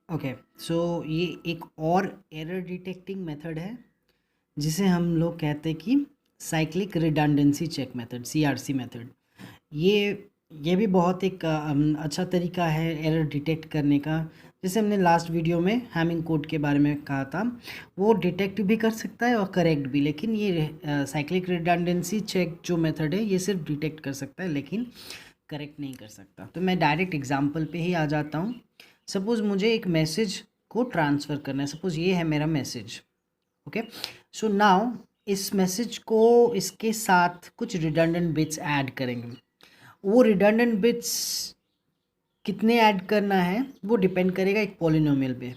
Okay, सो ये एक और एरर डिटेक्टिंग मेथड है जिसे हम लोग कहते हैं कि cyclic redundancy check method, CRC method. ये ये भी बहुत एक अच्छा तरीका है एरर डिटेक्ट करने का। जैसे हमने लास्ट वीडियो में हैमिंग कोड के बारे में कहा था, वो डिटेक्ट भी कर सकता है और करेक्ट भी, लेकिन ये साइक्लिक रिडंडेंसी चेक जो मेथड है ये सिर्फ डिटेक्ट कर सकता है लेकिन करेक्ट नहीं कर सकता। तो मैं डायरेक्ट एग्जांपल पे ही आ जाता हूँ। सपोज़ मुझे एक मैसेज को ट्रांसफ़र करना है, सपोज़ ये है मेरा मैसेज। ओके, सो नाउ इस मैसेज को इसके साथ कुछ रिडंडेंट बिट्स ऐड करेंगे। वो रिडंडेंट बिट्स कितने ऐड करना है वो डिपेंड करेगा एक पॉलिनोमियल पे।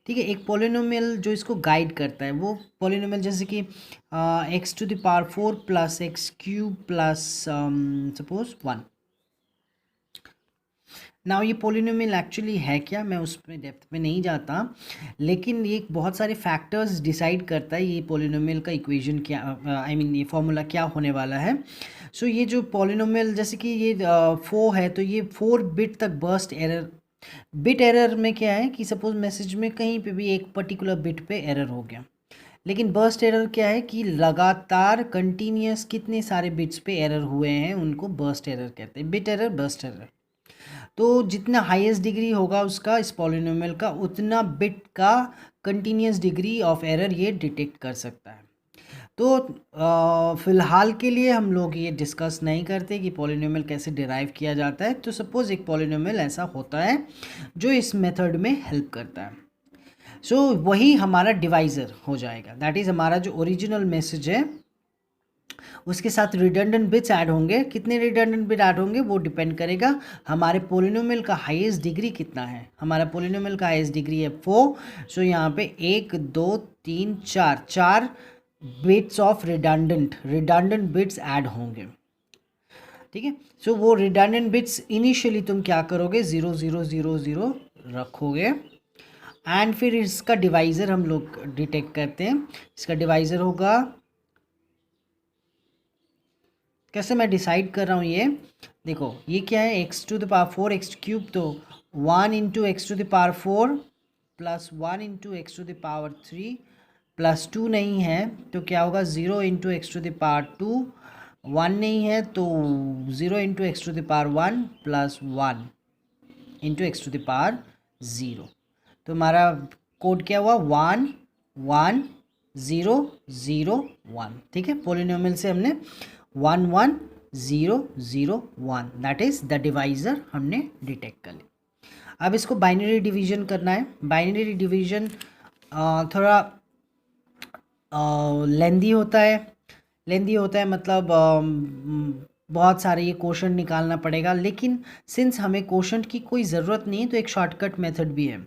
ठीक है, एक पॉलिनोमियल जो इसको गाइड करता है, वो पॉलिनोमियल जैसे कि x⁴ plus x³ plus suppose 1। Now ये पॉलिनोमियल एक्चुअली है क्या, मैं उसमें डेप्थ में नहीं जाता, लेकिन ये बहुत सारे फैक्टर्स डिसाइड करता है ये पॉलिनोमियल का इक्वेशन क्या, आई मीन ये फॉर्मूला क्या होने वाला है। सो ये जो पॉलिनोमियल जैसे कि ये 4 है, तो ये 4 बिट तक बर्स्ट एरर। बिट एरर में क्या है कि सपोज मैसेज में कहीं पे भी एक पर्टिकुलर बिट पे एरर हो गया, लेकिन बर्स्ट एरर क्या है कि लगातार कंटिन्यूस कितने सारे बिट्स पे एरर हुए हैं, उनको बर्स्ट एरर कहते हैं, बिट एरर, बर्स्ट एरर। तो जितना हाईएस्ट डिग्री होगा उसका इस पॉलिनोमियल का, उतना बिट का कंटिन्यूस डिग्री ऑफ एरर ये डिटेक्ट कर सकता है। तो फ़िलहाल के लिए हम लोग ये डिस्कस नहीं करते कि पॉलिनोमियल कैसे डिराइव किया जाता है। तो सपोज़ एक पॉलिनोमियल ऐसा होता है जो इस मेथड में हेल्प करता है। सो वही हमारा डिवाइज़र हो जाएगा, दैट इज़ हमारा जो ओरिजिनल मैसेज है उसके साथ रिडंडेंट बिट्स ऐड होंगे। कितने रिडंडेंट बिट ऐड होंगे वो डिपेंड करेगा हमारे पोलिनोमियल का हाईएस्ट डिग्री कितना है। हमारा पोलिनोमियल का हाईएस्ट डिग्री है 4, सो यहाँ पे 1 2 3 4 4 bits of redundant bits add होंगे। ठीक है, सो वो रिडंडेंट बिट्स इनिशियली तुम क्या करोगे, 0 0 0 0 रखोगे, एंड फिर इसका डिवाइज़र हम लोग डिटेक्ट करते हैं। इसका डिवाइज़र होगा, कैसे मैं डिसाइड कर रहा हूँ ये देखो, ये क्या है, x⁴ x³ तो 1 into x⁴ plus 1 into x⁴ plus 2 नहीं है तो क्या होगा, 0 इंटू x⁴ 1 नहीं है तो 0 into x⁴ plus 1 into x⁴0। तो हमारा कोड क्या हुआ, 1 1 0 0 1। ठीक है, पोलिनोमियल से हमने 1 1 0 0 1 दैट इज़ द डिवाइज़र हमने डिटेक्ट कर लिया। अब इसको बाइनरी डिवीजन करना है। बाइनरी डिवीजन थोड़ा लेंदी होता है। लेंदी होता है मतलब बहुत सारे ये क्वेश्चन निकालना पड़ेगा, लेकिन सिंस हमें क्वेश्चन की कोई ज़रूरत नहीं है तो एक शॉर्टकट मेथड भी है,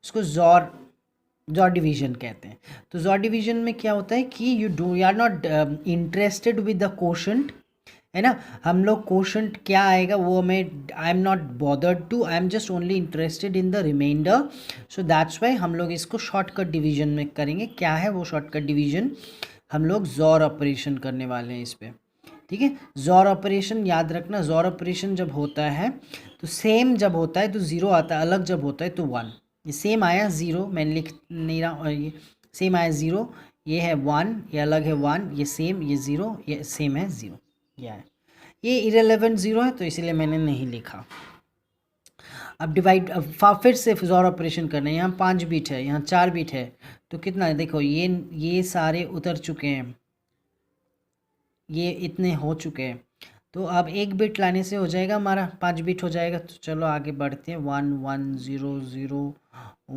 उसको जॉर डिवीजन कहते हैं। तो जॉर डिवीजन में क्या होता है कि you are not interested with the quotient, है ना। हम लोग क्वोशंट क्या आएगा वो हमें, I am not bothered to, I am just only interested in the remainder. So that's why हम लोग इसको शॉर्टकट डिवीजन में करेंगे। क्या है वो शॉर्टकट डिवीजन, हम लोग जॉर ऑपरेशन करने वाले हैं इस पर। ठीक है, जॉर ऑपरेशन याद रखना, जॉर ऑपरेशन जब होता है तो सेम जब होता है तो ज़ीरो आता है, अलग जब होता है तो 1। ये सेम आया 0, मैंने लिख नहीं रहा, और ये सेम आया 0, ये है 1, ये अलग है 1, ये सेम, ये 0, ये सेम है 0, ये है। ये इरेलेवेंट 0 है तो इसीलिए मैंने नहीं लिखा। अब डिवाइड, अब फिर से जॉर ऑपरेशन करना है। यहाँ 5 बिट है, यहाँ 4 बिट है, तो कितना है देखो, ये सारे उतर चुके हैं, ये इतने हो चुके हैं। तो अब एक बिट लाने से हो जाएगा हमारा, 5 बिट हो जाएगा। तो चलो आगे बढ़ते हैं, 1 1 0 0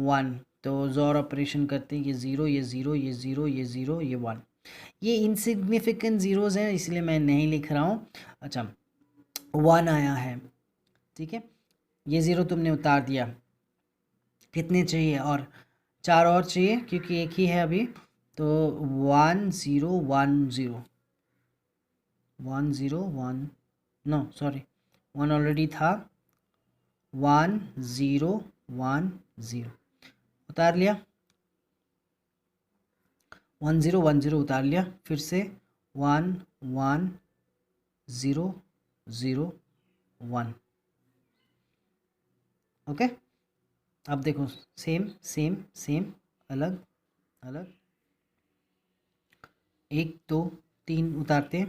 1। तो जॉर ऑपरेशन करते हैं, ये 0 ये 0 ये 0 ये 0 ये 1। ये इनसिग्निफिकेंट ज़ीरोज़ हैं इसलिए मैं नहीं लिख रहा हूँ। अच्छा, 1 आया है, ठीक है, ये 0 तुमने उतार दिया। कितने चाहिए, और 4 और चाहिए क्योंकि एक ही है अभी। तो 1 0 1 0 1 0 1, नो सॉरी, 1 ऑलरेडी था, 1 0 1 0 उतार लिया, 1 0 1 0 उतार लिया, फिर से 1 1 0 0 1। ओके, अब देखो सेम सेम सेम, अलग अलग, 1 2 3 उतारते हैं,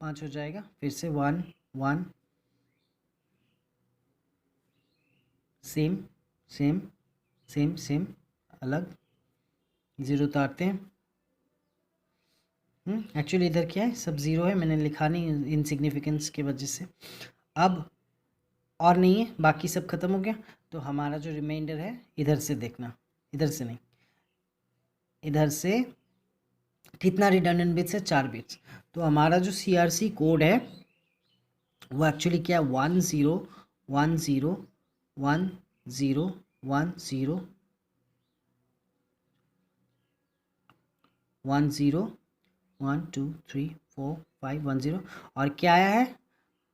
5 हो जाएगा, फिर से 1 1, सेम सेम सेम सेम, अलग, 0 उतारते हैं। एक्चुअली इधर क्या है, सब 0 है, मैंने लिखा नहीं इनसिग्निफिकेंस की वजह से। अब और नहीं है, बाकी सब खत्म हो गया। तो हमारा जो रिमाइंडर है, इधर से देखना, इधर से नहीं, इधर से कितना रिडंडेंट बिट्स है, 4 बिट्स। तो हमारा जो CRC कोड है वो एक्चुअली क्या है, 1 0 1 0 1 0 1 0 1 0 1 2 3 4 5 1 0, और क्या आया है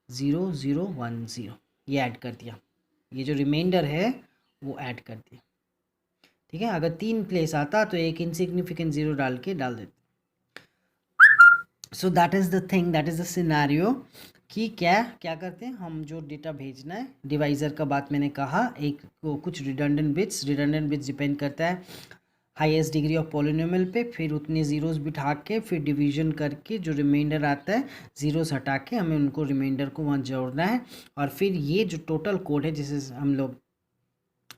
0 0 1 0, ये ऐड कर दिया, ये जो रिमाइंडर है वो ऐड कर दिया। ठीक है, अगर 3 प्लेस आता तो एक इनसिग्निफिकेंट 0 डाल देते। So that is the thing, that is the scenario कि क्या क्या करते हैं हम, जो डेटा भेजना है, डिवाइज़र का बात मैंने कहा, एक को कुछ रिडंडेंट बिट्स डिपेंड करता है हाईएस्ट डिग्री ऑफ पॉलिनोमियल पे, फिर उतने ज़ीरोज़ बिठा के फिर डिवीजन करके जो रिमाइंडर आता है, ज़ीरोज़ हटा के हमें उनको रिमाइंडर को वहाँ जोड़ना है। और फिर ये जो टोटल कोड है, जिसे हम लोग,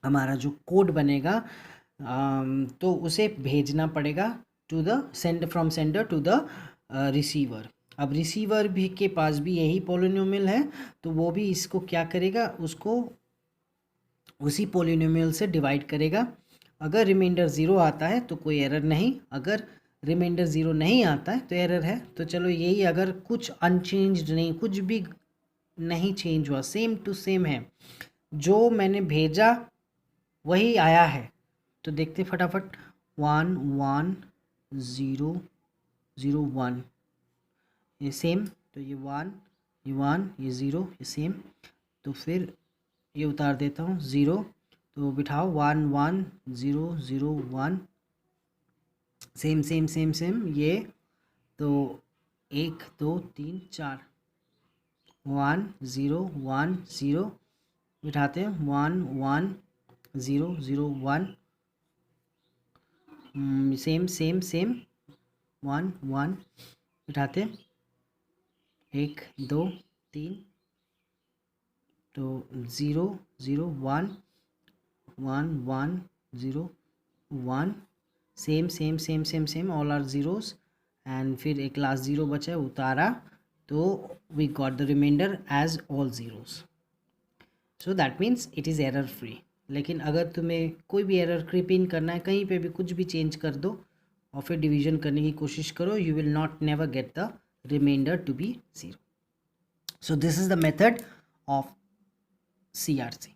हमारा जो कोड बनेगा तो उसे भेजना पड़ेगा to the from sender to the receiver. अब रिसीवर भी के पास भी यही पॉलिनोमियल है, तो वो भी इसको क्या करेगा, उसको उसी पॉलिनोमियल से डिवाइड करेगा। अगर रिमाइंडर 0 आता है तो कोई एरर नहीं, अगर रिमाइंडर 0 नहीं आता है तो एरर है। तो चलो यही, अगर कुछ अनचेंज्ड नहीं, कुछ भी नहीं चेंज हुआ, सेम टू सेम है, जो मैंने भेजा वही आया है, तो देखते फटाफट, 1 1 0 0 1, ये सेम, तो ये 1 ये 1 ये 0 ये सेम, तो फिर ये उतार देता हूँ 0, तो बिठाओ 1 1 0 0 1, सेम सेम सेम सेम, ये तो 1 2 3 4, 1 0 1 0 बिठाते हैं, 1 1 0 0 1, सेम सेम सेम, 1 1 बिठाते हैं, 1 2 3, तो 0 0 1 1 1 0 1, same same same same same, all are zeros, and फिर एक लास्ट 0 बचा है, उतारा, तो we got the remainder as all zeros. So that means it is error free. लेकिन अगर तुम्हें कोई भी एरर क्रिप इन करना है, कहीं पे भी कुछ भी चेंज कर दो और फिर डिवीजन करने की कोशिश करो, you will not never get the remainder to be 0. So this is the method of CRC.